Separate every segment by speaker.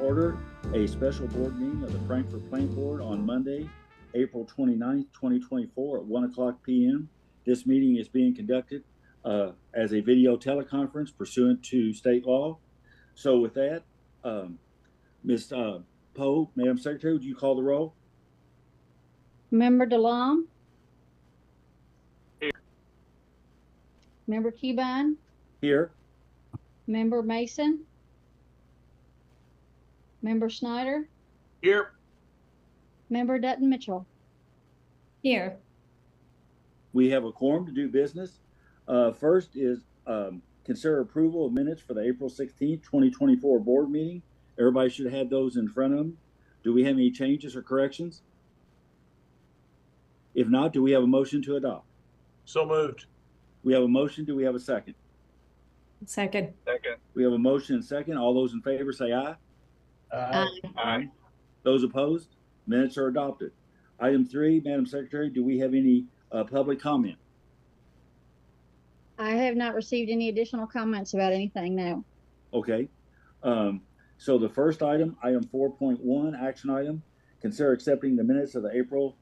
Speaker 1: order a special board meeting of the Frankfort Planning Board on Monday, April 29th, 2024 at 1:00 p.m. This meeting is being conducted as a video teleconference pursuant to state law. So with that, Ms. Poe, Madam Secretary, would you call the roll?
Speaker 2: Member DeLong?
Speaker 3: Here.
Speaker 2: Member Keybine?
Speaker 1: Here.
Speaker 2: Member Mason? Member Snyder?
Speaker 3: Here.
Speaker 2: Member Dutton Mitchell?
Speaker 4: Here.
Speaker 1: We have a quorum to do business. First is consider approval of minutes for the April 16th, 2024 board meeting. Everybody should have those in front of them. Do we have any changes or corrections? If not, do we have a motion to adopt?
Speaker 3: So moved.
Speaker 1: We have a motion. Do we have a second?
Speaker 4: Second.
Speaker 3: Second.
Speaker 1: We have a motion and second. All those in favor say aye.
Speaker 3: Aye.
Speaker 1: Those opposed? Minutes are adopted. Item 3, Madam Secretary, do we have any public comment?
Speaker 2: I have not received any additional comments about anything now.
Speaker 1: Okay. So the first item, item 4.1, action item, consider accepting the minutes of the April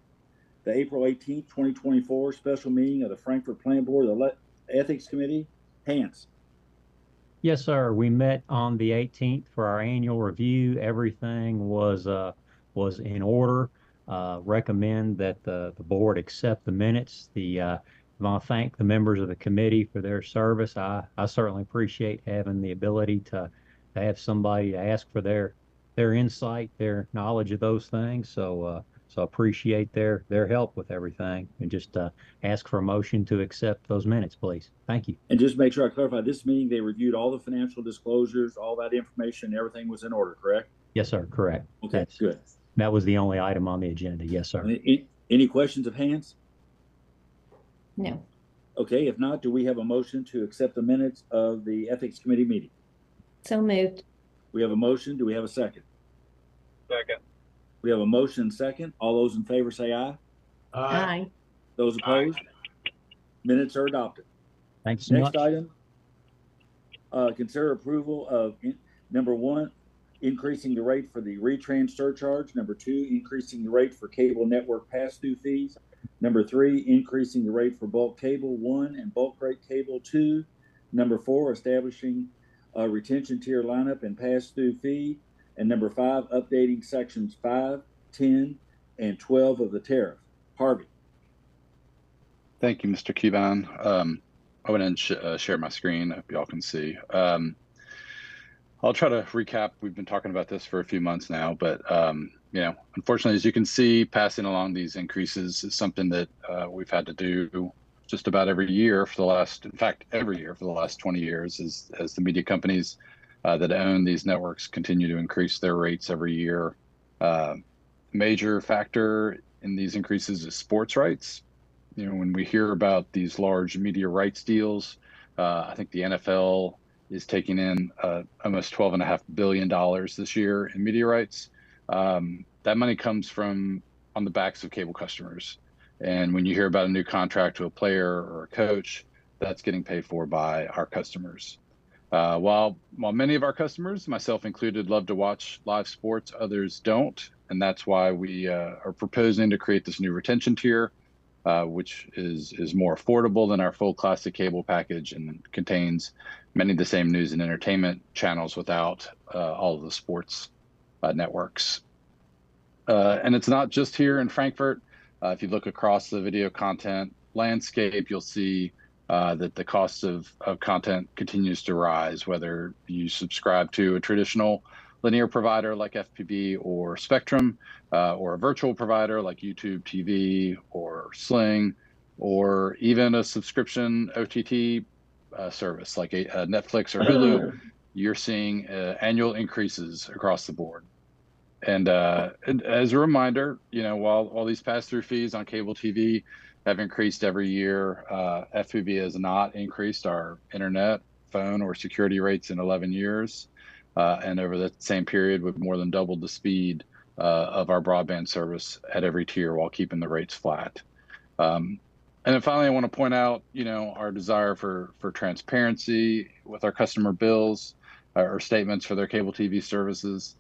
Speaker 1: 18th, 2024 special meeting of the Frankfort Planning Board, the Ethics Committee. Hans.
Speaker 5: Yes, sir. We met on the 18th for our annual review. Everything was in order. Recommend that the board accept the minutes. I want to thank the members of the committee for their service. I certainly appreciate having the ability to have somebody to ask for their insight, their knowledge of those things. So appreciate their help with everything, and just ask for a motion to accept those minutes, please. Thank you.
Speaker 1: And just make sure I clarify, this meeting, they reviewed all the financial disclosures, all that information, everything was in order, correct?
Speaker 5: Yes, sir. Correct.
Speaker 1: Okay, good.
Speaker 5: That was the only item on the agenda. Yes, sir.
Speaker 1: Any questions of Hans?
Speaker 4: No.
Speaker 1: Okay, if not, do we have a motion to accept the minutes of the Ethics Committee meeting?
Speaker 4: So moved.
Speaker 1: We have a motion. Do we have a second?
Speaker 3: Second.
Speaker 1: We have a motion and second. All those in favor say aye.
Speaker 4: Aye.
Speaker 1: Those opposed? Minutes are adopted.
Speaker 5: Thanks so much.
Speaker 1: Next item, consider approval of number 1, increasing the rate for the retrans surcharge. Number 2, increasing the rate for cable network pass-through fees. Number 3, increasing the rate for bulk cable 1 and bulk rate cable 2. Number 4, establishing a retention tier lineup and pass-through fee. And number 5, updating sections 5, 10, and 12 of the tariff. Harvey.
Speaker 6: Thank you, Mr. Keybine. I went and share my screen, if y'all can see. I'll try to recap. We've been talking about this for a few months now, but unfortunately, as you can see, passing along these increases is something that we've had to do just about every year every year for the last 20 years, as the media companies that own these networks continue to increase their rates every year. Major factor in these increases is sports rights. When we hear about these large media rights deals, I think the NFL is taking in almost $12.5 billion this year in media rights. That money comes on the backs of cable customers. And when you hear about a new contract to a player or a coach, that's getting paid for by our customers. While many of our customers, myself included, love to watch live sports, others don't. And that's why we are proposing to create this new retention tier, which is more affordable than our full classic cable package and contains many of the same news and entertainment channels without all of the sports networks. And it's not just here in Frankfort. If you look across the video content landscape, you'll see that the cost of content continues to rise, whether you subscribe to a traditional linear provider like FPB or Spectrum, or a virtual provider like YouTube TV or Sling, or even a subscription OTT service like a Netflix or Hulu. You're seeing annual increases across the board. And as a reminder, while these pass-through fees on cable TV have increased every year, FPB has not increased our internet, phone, or security rates in 11 years. And over that same period, we've more than doubled the speed of our broadband service at every tier while keeping the rates flat. And then finally, I want to point out, our desire for transparency with our customer bills or statements for their cable TV services.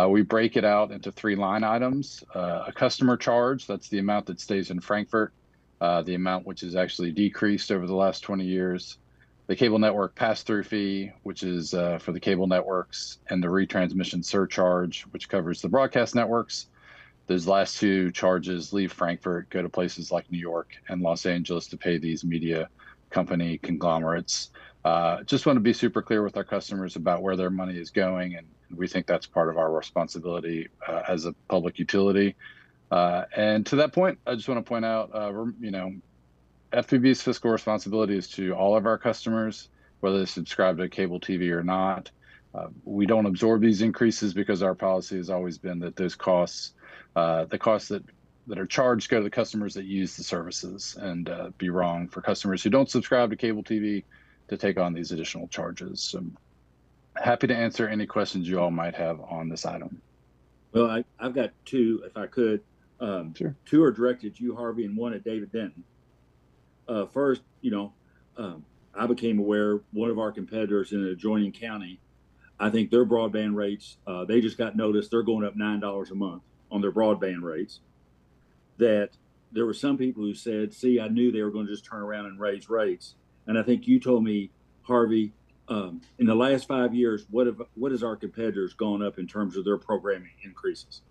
Speaker 6: We break it out into 3 line items. A customer charge, that's the amount that stays in Frankfurt, the amount which has actually decreased over the last 20 years. The cable network pass-through fee, which is for the cable networks, and the retransmission surcharge, which covers the broadcast networks. Those last 2 charges leave Frankfurt, go to places like New York and Los Angeles to pay these media company conglomerates. Just want to be super clear with our customers about where their money is going, and we think that's part of our responsibility as a public utility. And to that point, I just want to point out, FPB's fiscal responsibility is to all of our customers, whether they subscribe to cable TV or not. We don't absorb these increases because our policy has always been that those costs, the costs that are charged, go to the customers that use the services, and be wrong for customers who don't subscribe to cable TV to take on these additional charges. So happy to answer any questions you all might have on this item.
Speaker 1: Well, I've got 2, if I could.
Speaker 6: Sure.
Speaker 1: 2 are directed at you, Harvey, and 1 at David Denton. First, I became aware one of our competitors in an adjoining county, I think their broadband rates, they just got notice they're going up $9 a month on their broadband rates. That there were some people who said, see, I knew they were going to just turn around and raise rates. And I think you told me, Harvey, in the last 5 years, what has our competitors gone up in terms of their programming increases?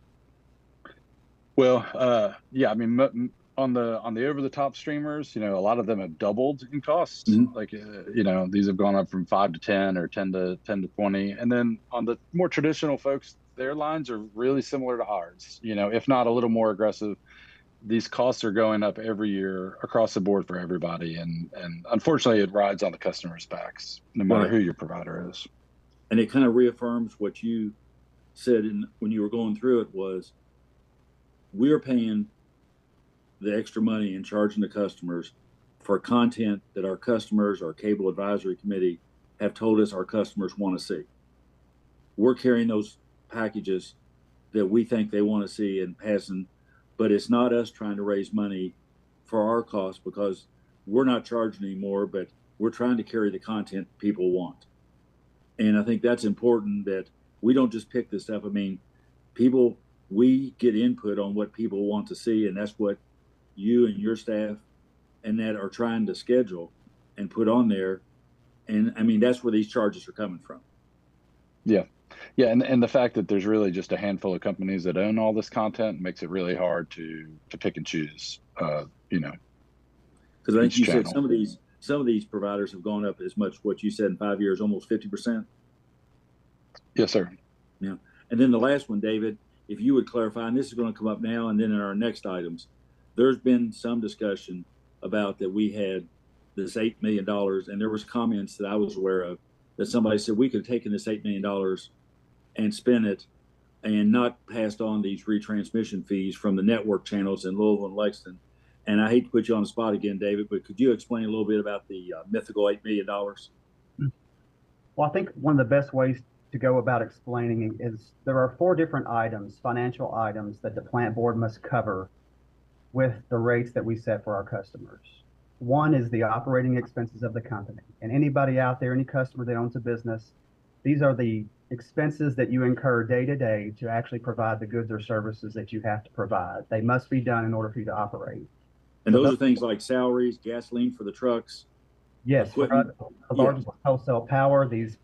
Speaker 6: Well, yeah, I mean, on the over-the-top streamers, a lot of them have doubled in cost.
Speaker 1: Mm-hmm.
Speaker 6: Like, these have gone up from 5 to 10 or 10 to 20. And then on the more traditional folks, their lines are really similar to ours, if not a little more aggressive. These costs are going up every year across the board for everybody. And unfortunately, it rides on the customer's backs, no matter who your provider is.
Speaker 1: And it kind of reaffirms what you said when you were going through it was, we're paying the extra money and charging the customers for content that our customers, our cable advisory committee, have told us our customers want to see. We're carrying those packages that we think they want to see and passing, but it's not us trying to raise money for our costs because we're not charging anymore, but we're trying to carry the content people want. And I think that's important that we don't just pick this up. I mean, we get input on what people want to see, and that's what you and your staff and that are trying to schedule and put on there. And I mean, that's where these charges are coming from. Yeah.
Speaker 6: Yeah. And the fact that there's really just a handful of companies that own all this content makes it really hard to pick and choose,
Speaker 1: Because I think you
Speaker 6: channel.
Speaker 1: said some of these providers have gone up as much, what you said, in 5 years, almost 50%.
Speaker 6: Yes, sir.
Speaker 1: Yeah. And then the last one, David, if you would clarify, and this is going to come up now and then in our next items, there's been some discussion about that we had this $8 million, and there was comments that I was aware of that somebody said we could have taken this $8 million and spent it and not passed on these retransmission fees from the network channels in Louisville and Lexington. And I hate to put you on the spot again, David, but could you explain a little bit about the mythical $8 million?
Speaker 7: Well, I think one of the best ways to go about explaining is there are 4 different items, financial items, that the plant board must cover with the rates that we set for our customers. One is the operating expenses of the company. And anybody out there, any customer that owns a business, these are the expenses that you incur day to day to actually provide the goods or services that you have to provide. They must be done in order for you to operate.
Speaker 1: And those are things like salaries, gasoline for the trucks.
Speaker 7: Yes, the largest wholesale power, these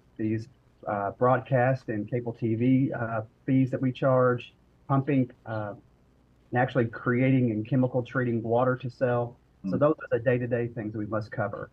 Speaker 7: broadcast and cable TV fees that we charge, pumping, and actually creating and chemical treating water to sell. So those are the day-to-day things that we must cover.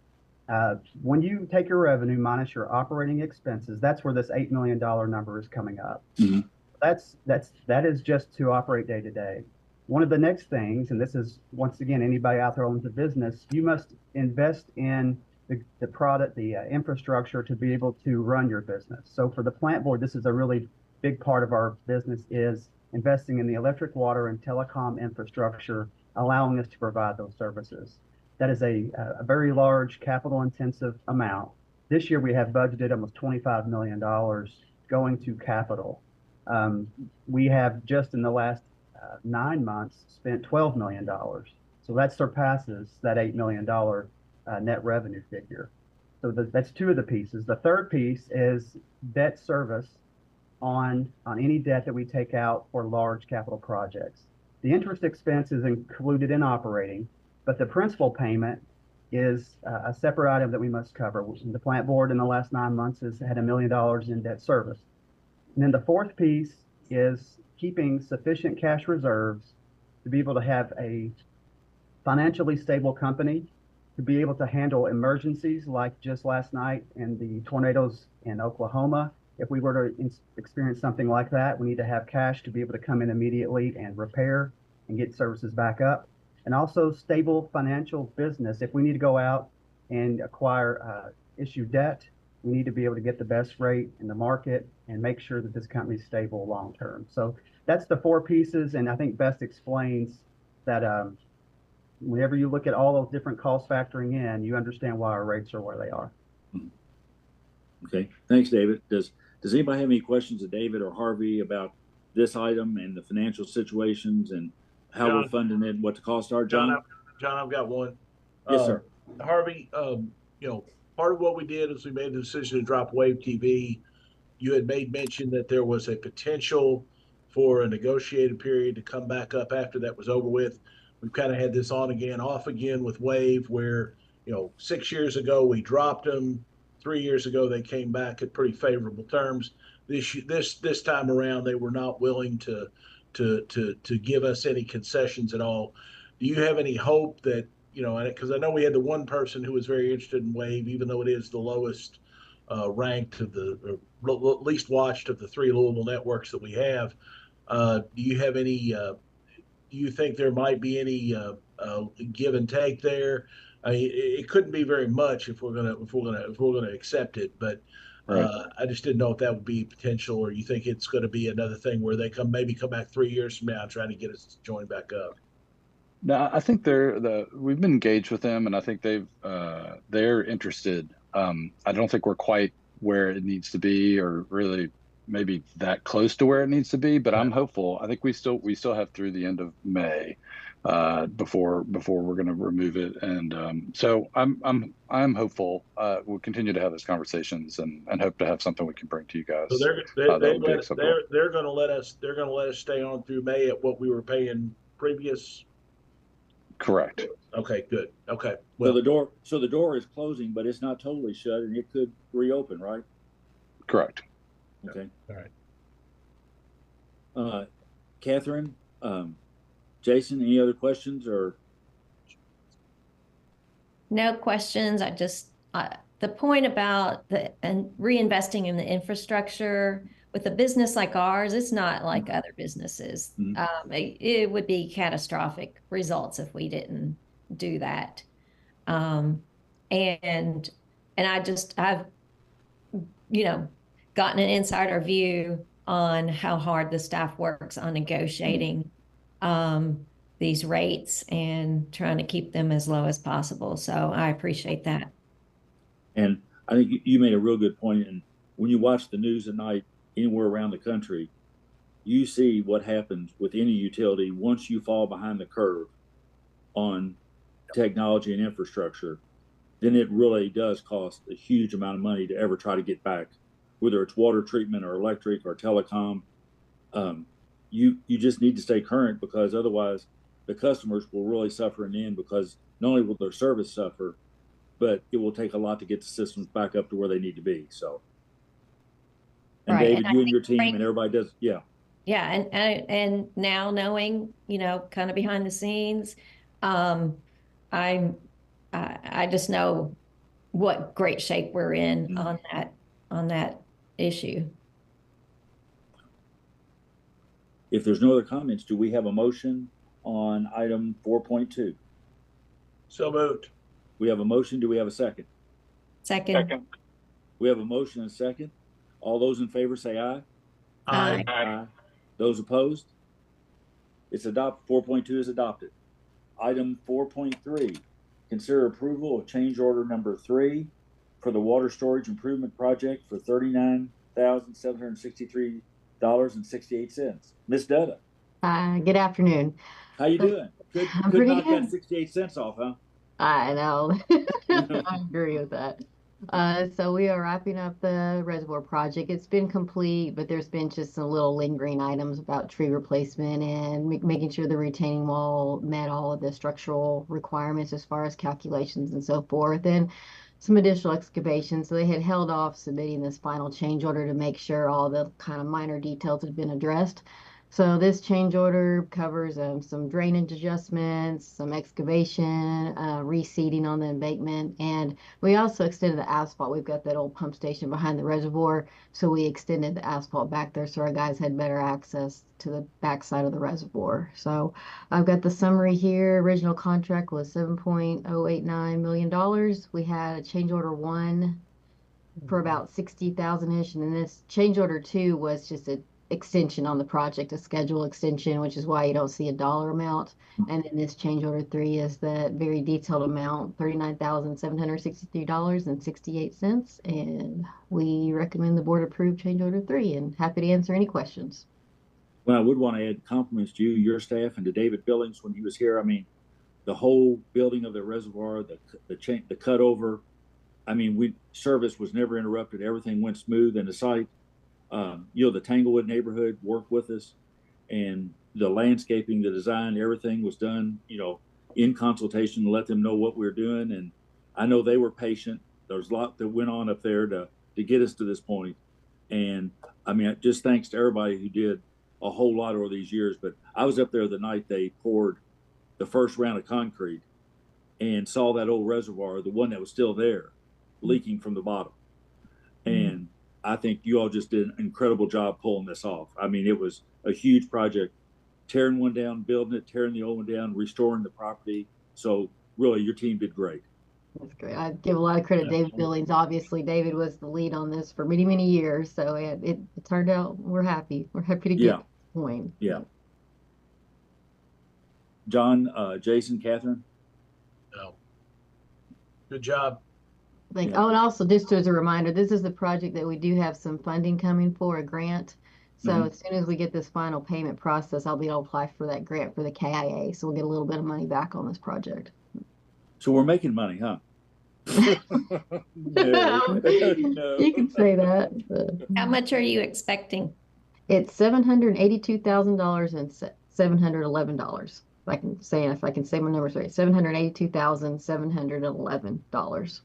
Speaker 7: When you take your revenue minus your operating expenses, that's where this $8 million number is coming up.
Speaker 1: Mm-hmm.
Speaker 7: That is just to operate day to day. One of the next things, and this is once again anybody out there owns a business, you must invest in the product, the infrastructure to be able to run your business. So for the plant board, this is a really big part of our business is investing in the electric, water, and telecom infrastructure, allowing us to provide those services. That is a very large capital-intensive amount. This year, we have budgeted almost $25 million going to capital. We have just in the last 9 months spent $12 million. So that surpasses that $8 million net revenue figure. So that's 2 of the pieces. The third piece is debt service on any debt that we take out for large capital projects. The interest expense is included in operating, but the principal payment is a separate item that we must cover. The plant board in the last 9 months has had $1 million in debt service. And then the fourth piece is keeping sufficient cash reserves to be able to have a financially stable company, to be able to handle emergencies like just last night and the tornadoes in Oklahoma. If we were to experience something like that, we need to have cash to be able to come in immediately and repair and get services back up. And also stable financial business. If we need to go out and acquire issue debt, we need to be able to get the best rate in the market and make sure that this company is stable long term. So that's the four pieces, and I think best explains that whenever you look at all those different costs factoring in, you understand why our rates are where they are.
Speaker 1: Okay, thanks, David. Does anybody have any questions of David or Harvey about this item and the financial situations and how we're funding it and what the costs are, John?
Speaker 3: John, I've got one.
Speaker 1: Yes, sir.
Speaker 3: Harvey, part of what we did is we made the decision to drop Wave TV. You had made mention that there was a potential for a negotiated period to come back up after that was over with. We've kind of had this on again, off again with Wave, where 6 years ago we dropped them. 3 years ago they came back at pretty favorable terms. This time around they were not willing to give us any concessions at all. Do you have any hope that because I know we had the one person who was very interested in Wave, even though it is the lowest ranked of the least watched of the 3 Louisville networks that we have. Do you have any? Do you think there might be any give and take there? I mean, it couldn't be very much if we're gonna accept it, but
Speaker 1: Right.
Speaker 3: I just didn't know if that would be potential, or you think it's going to be another thing where they maybe come back 3 years from now trying to get us to join back up.
Speaker 6: No, I think we've been engaged with them, and I think they're interested. I don't think we're quite where it needs to be, or really maybe that close to where it needs to be. But I'm hopeful. I think we still have through the end of May before we're going to remove it, and so I'm hopeful. We'll continue to have those conversations and hope to have something we can bring to you guys.
Speaker 3: So they're going to let us stay on through May at what we were paying previous.
Speaker 6: Correct.
Speaker 3: Okay, good. Okay.
Speaker 1: Well, so the door is closing, but it's not totally shut, and it could reopen, right?
Speaker 6: Correct.
Speaker 1: Okay.
Speaker 3: All right.
Speaker 1: Catherine, Jason, any other questions or?
Speaker 4: No questions. I just the point about reinvesting in the infrastructure with a business like ours, it's not like other businesses.
Speaker 1: Mm-hmm.
Speaker 4: It would be catastrophic results if we didn't do that. And I've gotten an insider view on how hard the staff works on negotiating these rates and trying to keep them as low as possible. So I appreciate that.
Speaker 1: And I think you made a real good point. And when you watch the news at night anywhere around the country, you see what happens with any utility once you fall behind the curve on technology and infrastructure. Then it really does cost a huge amount of money to ever try to get back, whether it's water treatment or electric or telecom. You just need to stay current, because otherwise the customers will really suffer in the end, because not only will their service suffer, but it will take a lot to get the systems back up to where they need to be. So, and
Speaker 4: Right.
Speaker 1: David,
Speaker 4: And
Speaker 1: you and your team and everybody does, yeah.
Speaker 4: Yeah, and now knowing, kind of behind the scenes, I just know what great shape we're in on that issue.
Speaker 1: If there's no other comments, do we have a motion on item 4.2?
Speaker 3: So moved.
Speaker 1: We have a motion. Do we have a second?
Speaker 4: Second.
Speaker 1: We have a motion and a second. All those in favor say aye.
Speaker 4: Aye.
Speaker 1: Aye. Those opposed? It's adopted. 4.2 is adopted. Item 4.3, consider approval of change order number 3 for the water storage improvement project for $39,763.68. Ms. Dutta.
Speaker 8: Good afternoon.
Speaker 1: How you doing? Could
Speaker 8: pretty
Speaker 1: knock
Speaker 8: good.
Speaker 1: that 68 cents off, huh?
Speaker 8: I know. I agree with that. So we are wrapping up the reservoir project. It's been complete, but there's been just some little lingering items about tree replacement and making sure the retaining wall met all of the structural requirements as far as calculations and so forth, and some additional excavation. So they had held off submitting this final change order to make sure all the kind of minor details had been addressed. So this change order covers some drainage adjustments, some excavation, reseeding on the embankment, and we also extended the asphalt. We've got that old pump station behind the reservoir, so we extended the asphalt back there so our guys had better access to the backside of the reservoir. So I've got the summary here. Original contract was $7.089 million. We had a change order one for about 60,000-ish, and then this change order two was just a extension on the project, a schedule extension, which is why you don't see a dollar amount. And then this change order three is the very detailed amount, $39,763.68. And we recommend the board approve change order three, and happy to answer any questions.
Speaker 1: Well, I would want to add compliments to you, your staff, and to David Billings when he was here. I mean, the whole building of the reservoir, the cutover. I mean, service was never interrupted. Everything went smooth, and the site, the Tanglewood neighborhood worked with us, and the landscaping, the design, everything was done, in consultation to let them know what we were doing. And I know they were patient. There was a lot that went on up there to get us to this point. And I mean, just thanks to everybody who did a whole lot over these years. But I was up there the night they poured the first round of concrete and saw that old reservoir, the one that was still there, leaking from the bottom. And I think you all just did an incredible job pulling this off. I mean, it was a huge project, tearing one down, building it, tearing the old one down, restoring the property. So really, your team did great.
Speaker 8: That's great. I give a lot of credit to David Billings. Obviously, David was the lead on this for many, many years. So it turned out, we're happy. We're happy to get to this point.
Speaker 1: Yeah. John, Jason, Catherine?
Speaker 3: No. Good job.
Speaker 8: Oh, and also just as a reminder, this is the project that we do have some funding coming for, a grant. So as soon as we get this final payment process, I'll be able to apply for that grant for the KIA. So we'll get a little bit of money back on this project.
Speaker 1: So we're making money, huh?
Speaker 8: No. You can say that.
Speaker 4: How much are you expecting?
Speaker 8: It's $782,000 and $711. If I can say my numbers right, $782,711.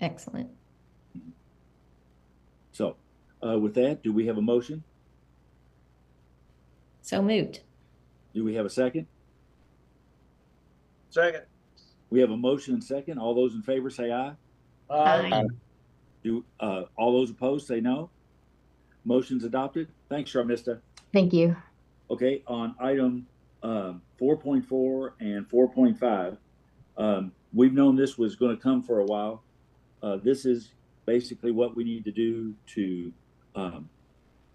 Speaker 4: Excellent.
Speaker 1: So with that, do we have a motion?
Speaker 4: So moved.
Speaker 1: Do we have a second?
Speaker 3: Second.
Speaker 1: We have a motion and second. All those in favor say aye.
Speaker 4: Aye.
Speaker 1: All those opposed say no. Motion's adopted. Thanks, Sharmista.
Speaker 8: Thank you.
Speaker 1: Okay, on item 4.4 and 4.5, we've known this was going to come for a while. This is basically what we need to do to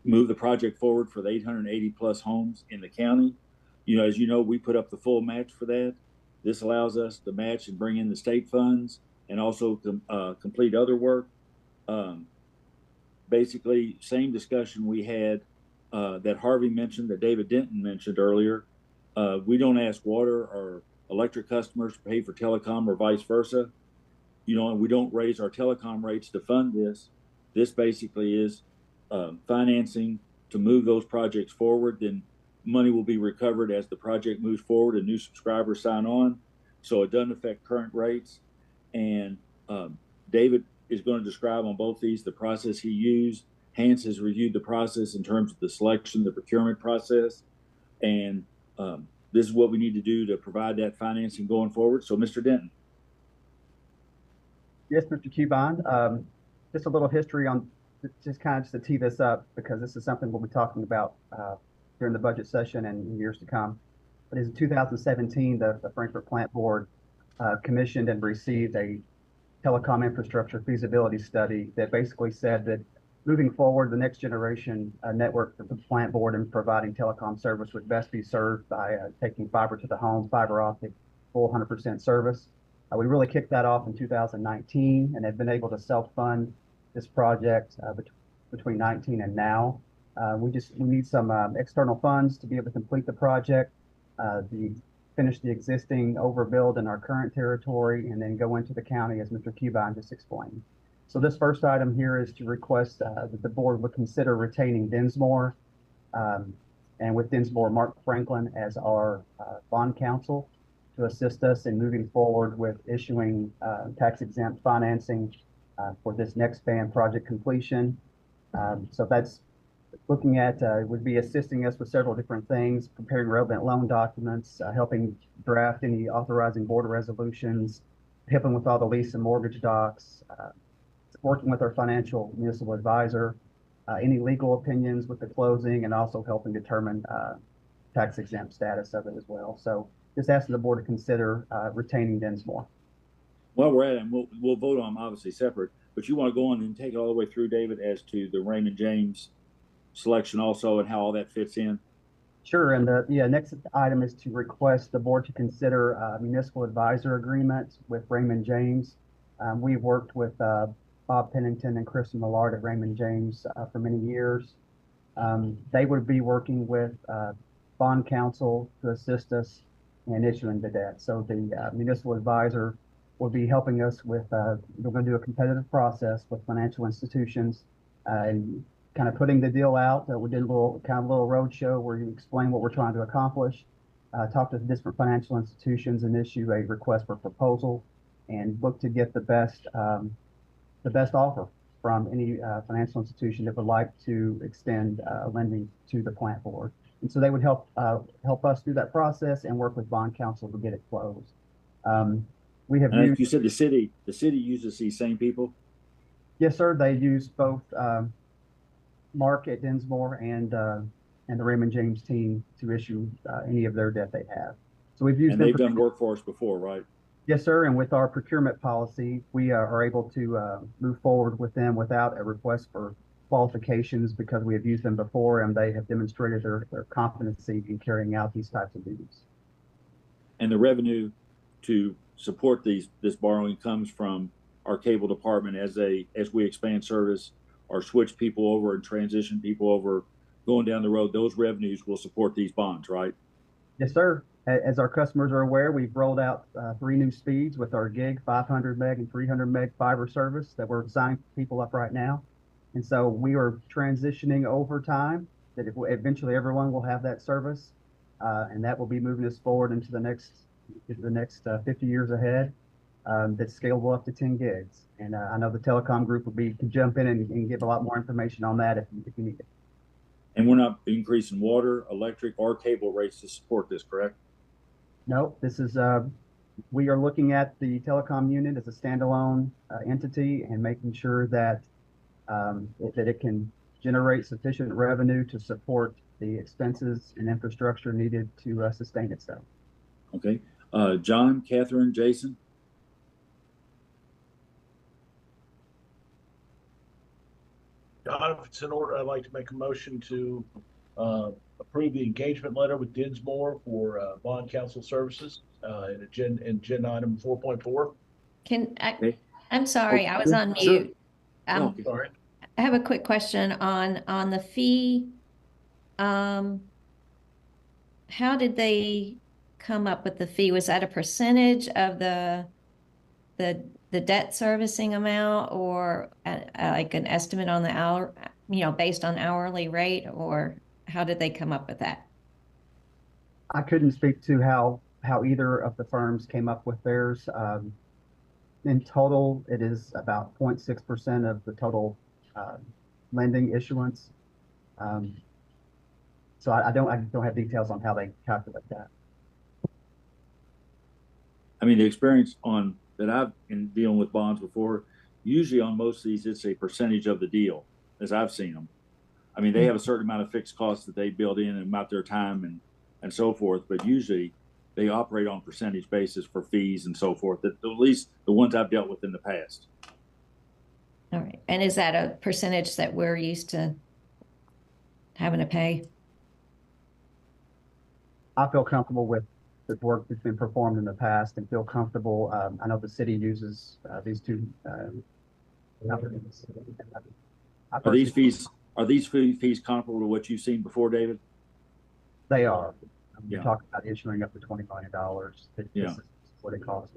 Speaker 1: move the project forward for the 880 plus homes in the county. As you know, we put up the full match for that. This allows us to match and bring in the state funds and also complete other work. Basically, same discussion we had that Harvey mentioned, that David Denton mentioned earlier. We don't ask water or electric customers to pay for telecom or vice versa. And we don't raise our telecom rates to fund this. This basically is financing to move those projects forward. Then money will be recovered as the project moves forward and new subscribers sign on. So it doesn't affect current rates. And David is going to describe on both these the process he used. Hans has reviewed the process in terms of the selection, the procurement process. And this is what we need to do to provide that financing going forward. So Mr. Denton.
Speaker 7: Yes, Mr. Cubine. Just a little history on, just to tee this up, because this is something we'll be talking about during the budget session and in years to come. But in 2017, the Frankfurt Plant Board commissioned and received a telecom infrastructure feasibility study that basically said that moving forward, the next generation network for the plant board and providing telecom service would best be served by taking fiber to the home, fiber optic, full 100% service. We really kicked that off in 2019 and have been able to self-fund this project between 19 and now. We need some external funds to be able to complete the project, finish the existing overbuild in our current territory, and then go into the county, as Mr. Cubine just explained. So this first item here is to request that the board would consider retaining Dinsmore, and with Dinsmore, Mark Franklin as our bond counsel to assist us in moving forward with issuing tax-exempt financing for this next span project completion. So that's looking at, would be assisting us with several different things, preparing relevant loan documents, helping draft any authorizing board resolutions, helping with all the lease and mortgage docs, working with our financial municipal advisor, any legal opinions with the closing, and also helping determine tax exempt status of it as well. So just asking the board to consider retaining Dinsmore.
Speaker 1: While we're at it, and we'll vote on them obviously separate, but you want to go on and take it all the way through, David, as to the Raymond James selection also and how all that fits in?
Speaker 7: Sure, and the next item is to request the board to consider a municipal advisor agreement with Raymond James. We've worked with Bob Pennington and Kristen Millard at Raymond James for many years. They would be working with bond counsel to assist us in issuing the debt. So the municipal advisor will be helping us with, we're going to do a competitive process with financial institutions and kind of putting the deal out. We did a little road show where you explain what we're trying to accomplish, talk to different financial institutions and issue a request for proposal and look to get the best offer from any financial institution that would like to extend lending to the plant board. And so they would help us through that process and work with bond counsel to get it closed. We have
Speaker 1: used, you said the city uses these same people?
Speaker 7: Yes, sir. They use both Mark at Dinsmore and the Raymond James team to issue any of their debt they have. So we've used
Speaker 1: and they've done work for us before, right?
Speaker 7: Yes, sir. And with our procurement policy, we are able to move forward with them without a request for qualifications because we have used them before and they have demonstrated their competency in carrying out these types of duties.
Speaker 1: And the revenue to support this borrowing comes from our cable department as we expand service or switch people over and transition people over going down the road. Those revenues will support these bonds, right?
Speaker 7: Yes, sir. As our customers are aware, we've rolled out 3 new speeds with our gig 500 meg and 300 meg fiber service that we're signing people up right now. And so we are transitioning over time that eventually everyone will have that service. And that will be moving us forward into the next 50 years ahead. That's scalable up to 10 gigs. And I know the telecom group can jump in and give a lot more information on that if you need it.
Speaker 1: And we're not increasing water, electric, or cable rates to support this, correct?
Speaker 7: No, this is, we are looking at the telecom unit as a standalone entity and making sure that it can generate sufficient revenue to support the expenses and infrastructure needed to sustain itself.
Speaker 1: Okay. John, Catherine, Jason?
Speaker 3: John, if it's in order, I'd like to make a motion to approve the engagement letter with Dinsmore for bond counsel services in agenda item 4.4.
Speaker 4: I'm sorry, I was on
Speaker 1: Sure.
Speaker 4: mute.
Speaker 3: Sorry.
Speaker 4: I have a quick question on the fee. How did they come up with the fee? Was that a percentage of the debt servicing amount, or like an estimate on the hour, based on hourly rate, or how did they come up with that?
Speaker 7: I couldn't speak to how either of the firms came up with theirs. In total, it is about 0.6% of the total lending issuance. So I don't have details on how they calculate that.
Speaker 1: I mean, the experience that I've been dealing with bonds before, usually on most of these, it's a percentage of the deal, as I've seen them. I mean, they have a certain amount of fixed costs that they build in and about their time and so forth, but usually they operate on percentage basis for fees and so forth, at least the ones I've dealt with in the past.
Speaker 4: All right. And is that a percentage that we're used to having to pay?
Speaker 7: I feel comfortable with the work that's been performed in the past and feel comfortable. I know the city uses these two companies.
Speaker 1: Are these fees comparable to what you've seen before, David?
Speaker 7: They are.
Speaker 1: Yeah.
Speaker 7: We're talking about issuing up to $20 million.
Speaker 1: Yeah.
Speaker 7: This is what it costs.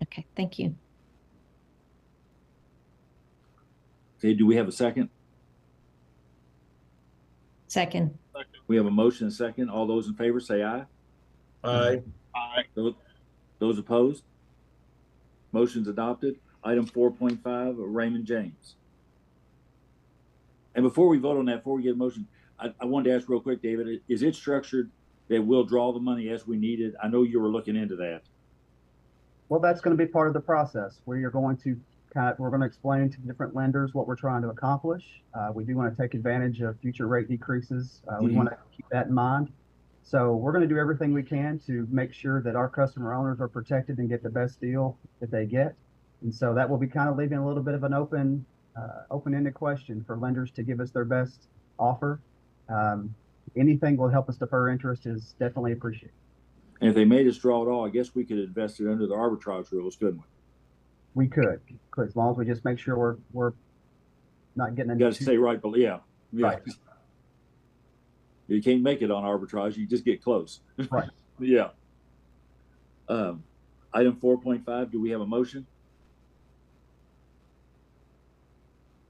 Speaker 4: Okay, thank you.
Speaker 1: Okay, do we have a second?
Speaker 4: Second.
Speaker 1: We have a motion and a second. All those in favor say aye.
Speaker 3: Aye.
Speaker 1: Those opposed? Motion's adopted. Item 4.5, Raymond James. And before we vote on that, before we get a motion, I wanted to ask real quick, David, is it structured that we'll draw the money as we need it? I know you were looking into that.
Speaker 7: Well, that's going to be part of the process where you're going to we're going to explain to different lenders what we're trying to accomplish. We do want to take advantage of future rate decreases. We want to keep that in mind. So we're going to do everything we can to make sure that our customer owners are protected and get the best deal that they get. And so that will be kind of leaving a little bit of an open-ended question for lenders to give us their best offer. Anything will help us defer interest is definitely appreciated.
Speaker 1: And if they made us draw it all, I guess we could invest it under the arbitrage rules, couldn't we?
Speaker 7: We could, as long as we just make sure we're not getting into.
Speaker 1: You got to stay right, but yeah.
Speaker 7: Right.
Speaker 1: You can't make it on arbitrage. You just get close.
Speaker 7: Right.
Speaker 1: Yeah. Item 4.5, do we have a motion?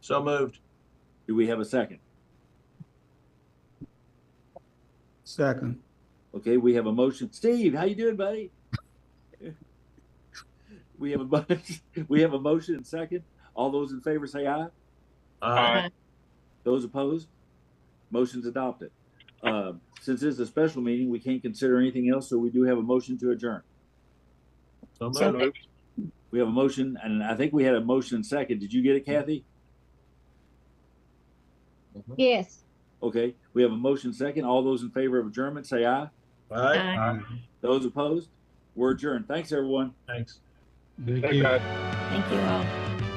Speaker 3: So moved.
Speaker 1: Do we have a second?
Speaker 9: Second.
Speaker 1: Okay, we have a motion. Steve, how you doing, buddy? We have a motion and second. All those in favor say aye.
Speaker 3: Aye.
Speaker 1: Those opposed? Motion's adopted. Since this is a special meeting, we can't consider anything else, so we do have a motion to adjourn.
Speaker 3: So
Speaker 4: So
Speaker 3: moved.
Speaker 1: We have a motion, and I think we had a motion and second. Did you get it, Kathy?
Speaker 2: Yes.
Speaker 1: Okay, we have a motion second. All those in favor of adjournment say aye.
Speaker 3: Aye.
Speaker 4: Aye.
Speaker 1: Those opposed? We're adjourned. Thanks, everyone.
Speaker 3: Thanks.
Speaker 9: Thank you.
Speaker 4: Thank you all.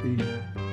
Speaker 9: See you.